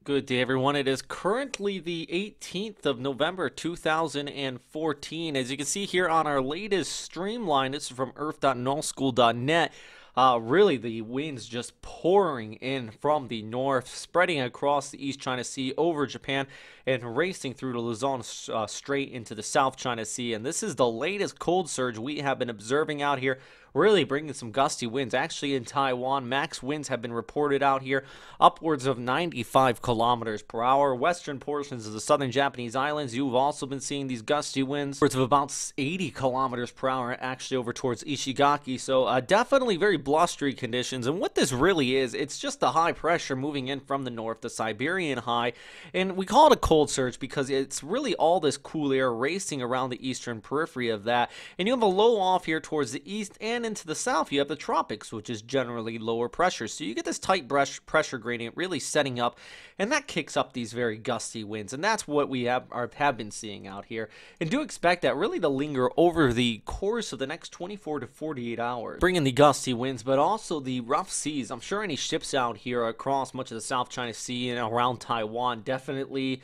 Good day, everyone. It is currently the 18th of November, 2014. As you can see here on our latest streamline, this is from earth.nullschool.net. Really, the winds just pouring in from the north, spreading across the East China Sea over Japan and racing through the Luzon Strait into the South China Sea. And this is the latest cold surge we have been observing out here, really bringing some gusty winds. Actually, in Taiwan, max winds have been reported out here upwards of 95 kilometers per hour. Western portions of the southern Japanese islands, you've also been seeing these gusty winds upwards of about 80 kilometers per hour, actually over towards Ishigaki. So definitely very blustery conditions. And what this really is, it's just the high pressure moving in from the north, the Siberian high. And we call it a cold surge because it's really all this cool air racing around the eastern periphery of that. And you have a low off here towards the east, and into the south you have the tropics, which is generally lower pressure. So you get this tight pressure gradient really setting up, and that kicks up these very gusty winds. And that's what we have been seeing out here. And do expect that really to linger over the course of the next 24 to 48 hours, bringing the gusty winds, but also the rough seas. I'm sure any ships out here across much of the South China Sea and around Taiwan definitely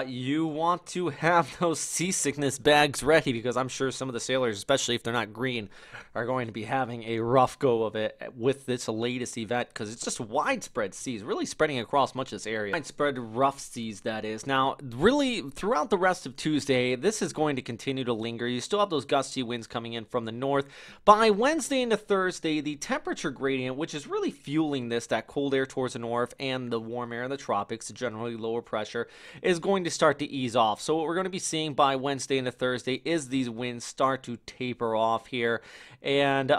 you want to have those seasickness bags ready, because I'm sure some of the sailors, especially if they're not green, are going to be having a rough go of it with this latest event, because it's just widespread seas, really spreading across much of this area. Widespread rough seas, that is. Now, really, throughout the rest of Tuesday, this is going to continue to linger. You still have those gusty winds coming in from the north. By Wednesday into Thursday, the temperature gradient, which is really fueling this, that cold air towards the north and the warm air in the tropics, generally lower pressure, is going to start to ease off. So what we're going to be seeing by Wednesday into Thursday is these winds start to taper off here, and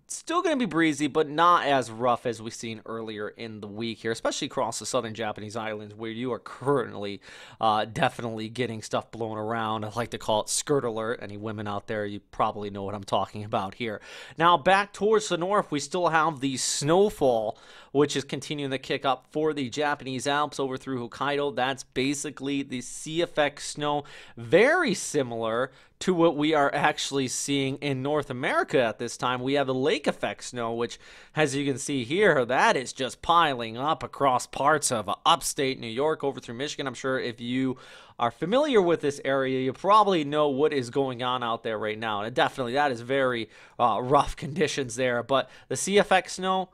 still going to be breezy, but not as rough as we've seen earlier in the week here, especially across the southern Japanese islands, where you are currently definitely getting stuff blown around. I like to call it skirt alert. Any women out there, you probably know what I'm talking about here. Now back towards the north, we still have the snowfall, which is continuing to kick up for the Japanese Alps over through Hokkaido. That's basically the sea effect snow, very similar to what we are actually seeing in North America at this time. We have the lake effect snow, which, as you can see here, that is just piling up across parts of upstate New York over through Michigan. I'm sure if you are familiar with this area, you probably know what is going on out there right now. And definitely that is very rough conditions there. But the sea effect snow,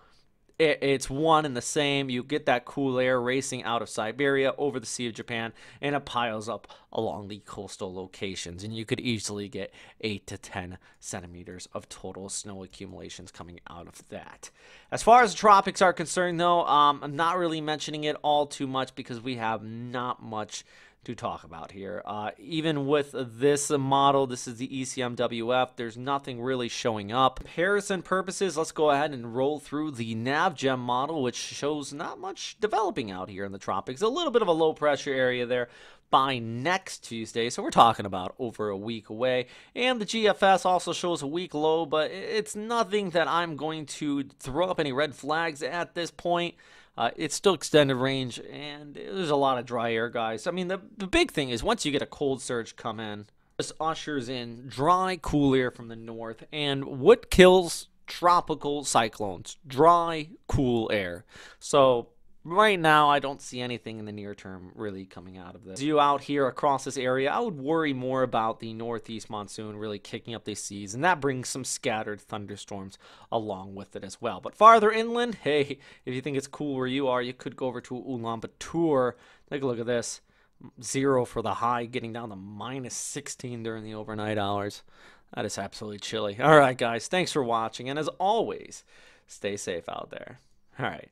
it's one and the same. You get that cool air racing out of Siberia over the Sea of Japan, and it piles up along the coastal locations, and you could easily get 8 to 10 centimeters of total snow accumulations coming out of that. As far as the tropics are concerned, though, I'm not really mentioning it all too much because we have not much to talk about here. Even with this model, this is the ECMWF, there's nothing really showing up. Comparison purposes, let's go ahead and roll through the NavGem model, which shows not much developing out here in the tropics. A little bit of a low pressure area there by next Tuesday, so we're talking about over a week away. And the GFS also shows a week low, but it's nothing that I'm going to throw up any red flags at this point. It's still extended range, and there's a lot of dry air, guys. I mean, the big thing is once you get a cold surge come in, this ushers in dry, cool air from the north. And what kills tropical cyclones? Dry, cool air. So right now, I don't see anything in the near term really coming out of this. You out here across this area, I would worry more about the northeast monsoon really kicking up these seas, and that brings some scattered thunderstorms along with it as well. But farther inland, hey, if you think it's cool where you are, you could go over to Ulaanbaatar. Take a look at this. 0 for the high, getting down to minus 16 during the overnight hours. That is absolutely chilly. All right, guys, thanks for watching, and as always, stay safe out there. All right.